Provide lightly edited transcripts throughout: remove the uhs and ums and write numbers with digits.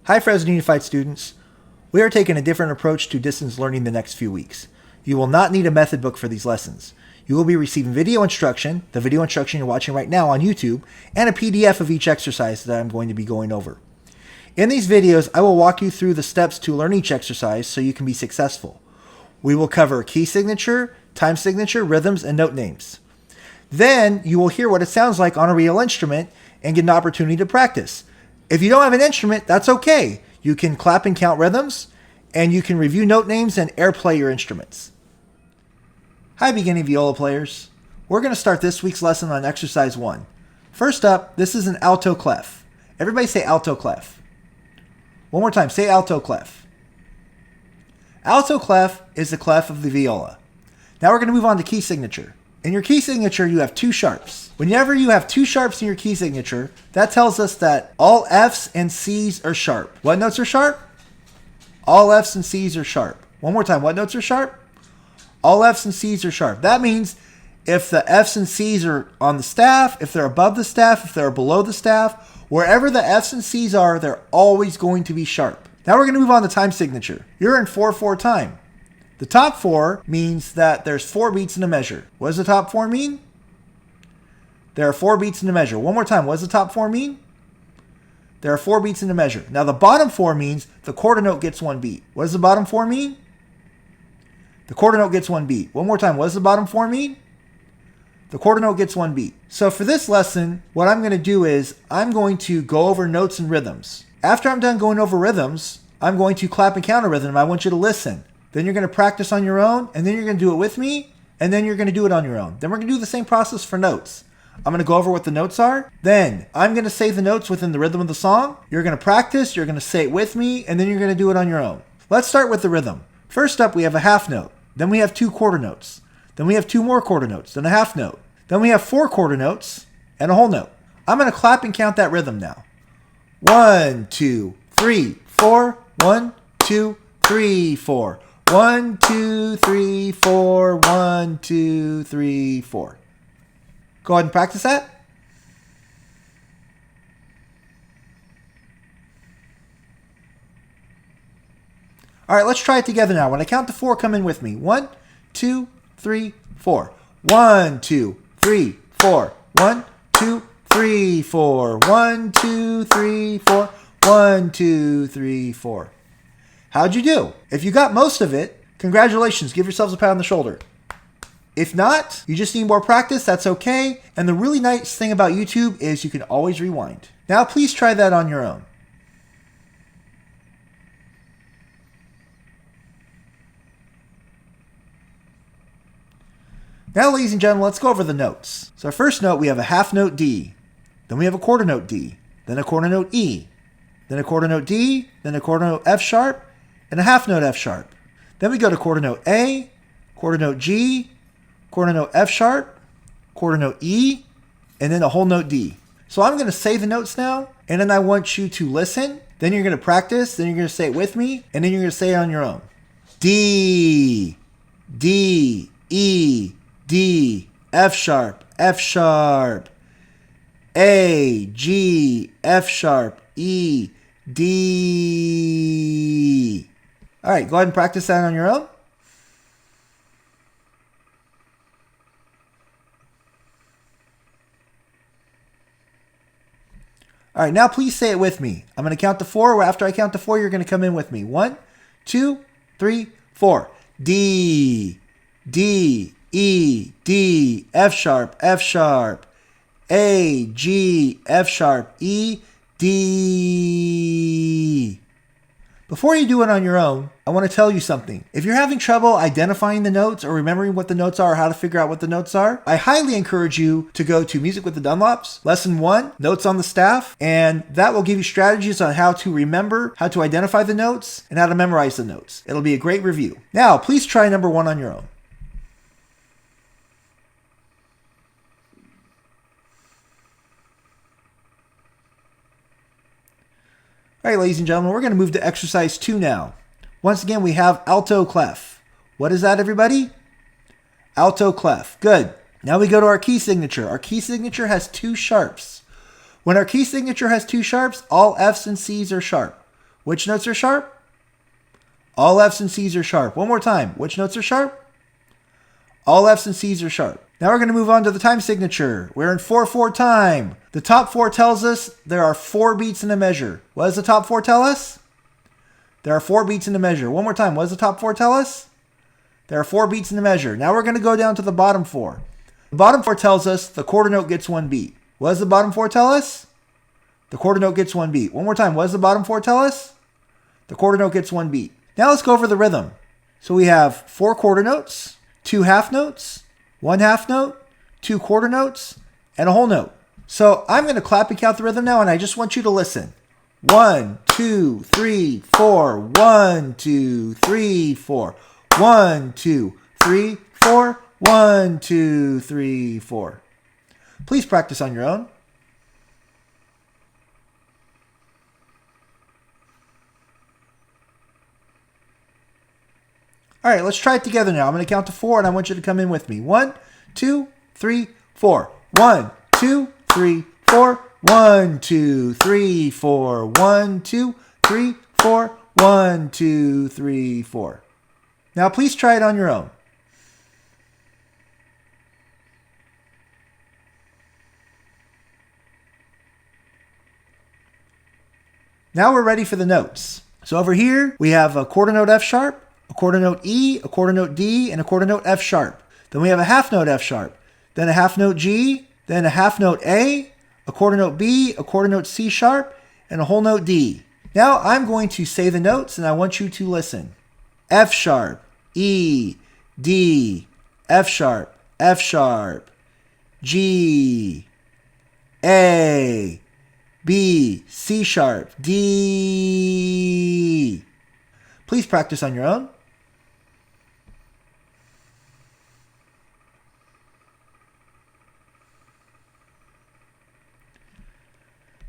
Hi Fresno Unified students. We are taking a different approach to distance learning the next few weeks. You will not need a method book for these lessons. You will be receiving video instruction, the video instruction you're watching right now on YouTube, and a PDF of each exercise that I'm going to be going over. In these videos, I will walk you through the steps to learn each exercise so you can be successful. We will cover key signature, time signature, rhythms, and note names. Then you will hear what it sounds like on a real instrument and get an opportunity to practice. If you don't have an instrument, that's okay. You can clap and count rhythms, and you can review note names and airplay your instruments. Hi, beginning viola players. We're going to start this week's lesson on exercise 1. First up, this is an alto clef. Everybody say alto clef. One more time, say alto clef. Alto clef is the clef of the viola. Now we're going to move on to key signature. In your key signature, you have 2 sharps. Whenever you have 2 sharps in your key signature, that tells us that all F's and C's are sharp. What notes are sharp? All F's and C's are sharp. One more time, what notes are sharp? All F's and C's are sharp. That means if the F's and C's are on the staff, if they're above the staff, if they're below the staff, wherever the F's and C's are, they're always going to be sharp. Now we're going to move on to time signature. You're in 4/4 time. The top 4 means that there's 4 beats in a measure. What does the top 4 mean? There are 4 beats in a measure. One more time, what does the top 4 mean? There are 4 beats in a measure. Now the bottom 4 means the quarter note gets 1 beat. What does the bottom 4 mean? The quarter note gets 1 beat. One more time, what does the bottom 4 mean? The quarter note gets 1 beat. So for this lesson, what I'm going to do is I'm going to go over notes and rhythms. After I'm done going over rhythms, I'm going to clap and count a rhythm. I want you to listen. Then you're going to practice on your own, and then you're going to do it with me, and then you're going to do it on your own. Then we're going to do the same process for notes. I'm going to go over what the notes are. Then I'm going to say the notes within the rhythm of the song. You're going to practice, you're going to say it with me, and then you're going to do it on your own. Let's start with the rhythm. First up, we have a half note. Then we have 2 quarter notes. Then we have 2 more quarter notes, then a half note. Then we have 4 quarter notes and a whole note. I'm going to clap and count that rhythm now. 1, 2, 3, 4. 1, 2, 3, 4. 1, 2, 3, 4. 1, 2, 3, 4. Go ahead and practice that. All right, let's try it together now. When I count to 4, come in with me. 1, 2, 3, 4. 1, 2, 3, 4. 1, 2, 3, 4. 1, 2, 3, 4. 1, 2, 3, 4. How'd you do? If you got most of it, congratulations. Give yourselves a pat on the shoulder. If not, you just need more practice, that's okay. And the really nice thing about YouTube is you can always rewind. Now please try that on your own. Now, ladies and gentlemen, let's go over the notes. So our first note, we have a half note D. Then we have a quarter note D. Then a quarter note E. Then a quarter note D. Then a quarter note F sharp. And a half note F sharp. Then we go to quarter note A, quarter note G, quarter note F sharp, quarter note E, and then a whole note D. So I'm going to say the notes now, and then I want you to listen. Then you're going to practice. Then you're going to say it with me, and then you're going to say it on your own. D, D, E, D, F sharp, A, G, F sharp, E, D. All right, go ahead and practice that on your own. All right, now please say it with me. I'm going to count to 4. After I count to 4, you're going to come in with me. 1, 2, 3, 4. D, D, E, D, F sharp, A, G, F sharp, E, D. Before you do it on your own, I want to tell you something. If you're having trouble identifying the notes or remembering what the notes are or how to figure out what the notes are, I highly encourage you to go to Music with the Dunlops, Lesson 1, Notes on the Staff, and that will give you strategies on how to remember, how to identify the notes, and how to memorize the notes. It'll be a great review. Now, please try number 1 on your own. All right, ladies and gentlemen, we're going to move to exercise 2 now. Once again, we have alto clef. What is that, everybody? Alto clef. Good. Now we go to our key signature. Our key signature has 2 sharps. When our key signature has 2 sharps, all F's and C's are sharp. Which notes are sharp? All F's and C's are sharp. One more time. Which notes are sharp? All F's and C's are sharp. Now we're going to move on to the time signature. We're in 4/4 time. The top 4 tells us there are 4 beats in a measure. What does the top 4 tell us? There are 4 beats in the measure. One more time. What does the top 4 tell us? There are 4 beats in the measure. Now we're going to go down to the bottom 4. The bottom 4 tells us the quarter note gets 1 beat. What does the bottom 4 tell us? The quarter note gets 1 beat. One more time. What does the bottom 4 tell us? The quarter note gets 1 beat. Now let's go over the rhythm. So we have 4 quarter notes, 2 half notes, 1 half note, 2 quarter notes, and a whole note. So I'm going to clap and count the rhythm now, and I just want you to listen. 1, 2, 3, 4. 1, 2, 3, 4. 1, 2, 3, 4. 1, 2, 3, 4. Please practice on your own. All right, let's try it together now. I'm going to count to 4, and I want you to come in with me. 1, 2, 3, 4. 1, 2, 3, 4. 1, 2, 3, 4. 1, 2, 3, 4. 1, 2, 3, 4. Now, please try it on your own. Now we're ready for the notes. So over here, we have a quarter note F sharp, a quarter note E, a quarter note D, and a quarter note F sharp. Then we have a half note F sharp, then a half note G, then a half note A, a quarter note B, a quarter note C sharp, and a whole note D. Now I'm going to say the notes, and I want you to listen. F sharp, E, D, F sharp, G, A, B, C sharp, D. Please practice on your own.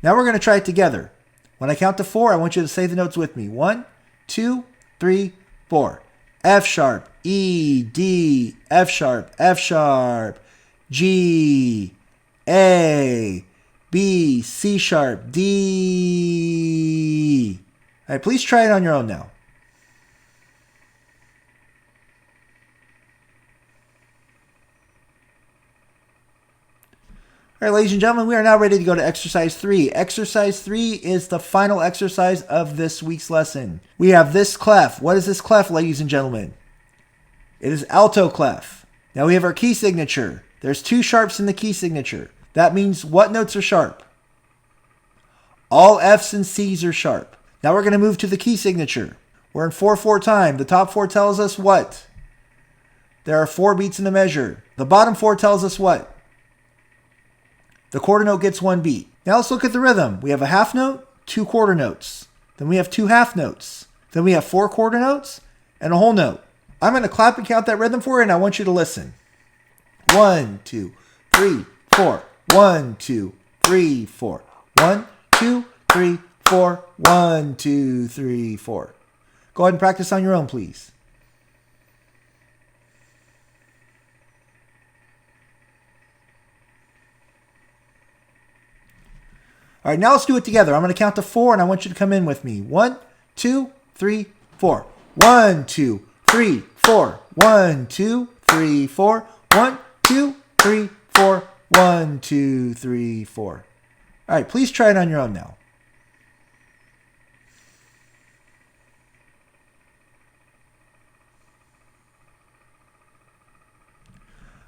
Now we're going to try it together. When I count to 4, I want you to say the notes with me. 1, 2, 3, 4. F sharp, E, D, F sharp, G, A, B, C sharp, D. All right, please try it on your own now. All right, ladies and gentlemen, we are now ready to go to exercise 3. Exercise 3 is the final exercise of this week's lesson. We have this clef. What is this clef, ladies and gentlemen? It is alto clef. Now we have our key signature. There's 2 sharps in the key signature. That means what notes are sharp? All F's and C's are sharp. Now we're going to move to the key signature. We're in 4/4 time. The top 4 tells us what? There are 4 beats in the measure. The bottom 4 tells us what? The quarter note gets 1 beat. Now let's look at the rhythm. We have a half note, 2 quarter notes. Then we have 2 half notes. Then we have 4 quarter notes and a whole note. I'm going to clap and count that rhythm for you, and I want you to listen. 1, 2, 3, 4. 1, 2, 3, 4. 1, 2, 3, 4. 1, 2, 3, 4. Go ahead and practice on your own, please. All right, now let's do it together. I'm going to count to 4, and I want you to come in with me. 1, 2, 3, 4. 1, 2, 3, 4. 1, 2, 3, 4. 1, 2, 3, 4. 1, 2, 3, 4. All right, please try it on your own now.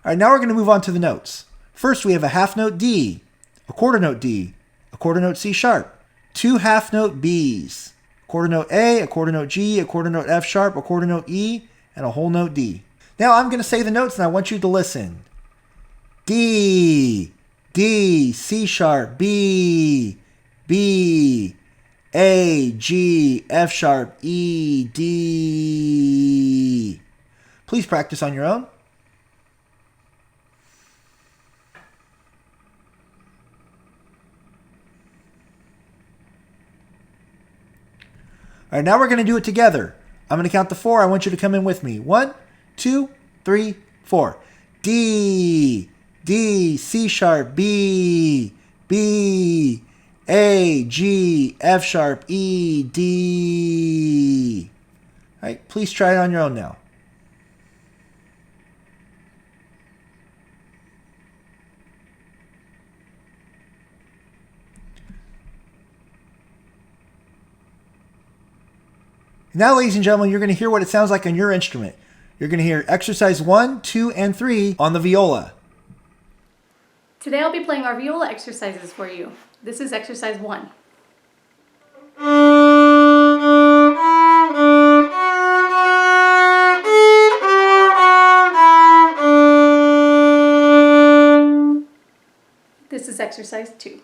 All right, now we're going to move on to the notes. First, we have a half note D, a quarter note D, a quarter note C sharp, 2 half note B's, quarter note A, a quarter note G, a quarter note F sharp, a quarter note E, and a whole note D. Now I'm going to say the notes, and I want you to listen. D, D, C sharp, B, B, A, G, F sharp, E, D. Please practice on your own. All right, now we're going to do it together. I'm going to count to 4. I want you to come in with me. 1, 2, 3, 4. D, D, C sharp, B, B, A, G, F sharp, E, D. All right, please try it on your own now. Now, ladies and gentlemen, you're going to hear what it sounds like on your instrument. You're going to hear exercise 1, 2, and 3 on the viola. Today I'll be playing our viola exercises for you. This is exercise 1. This is exercise 2.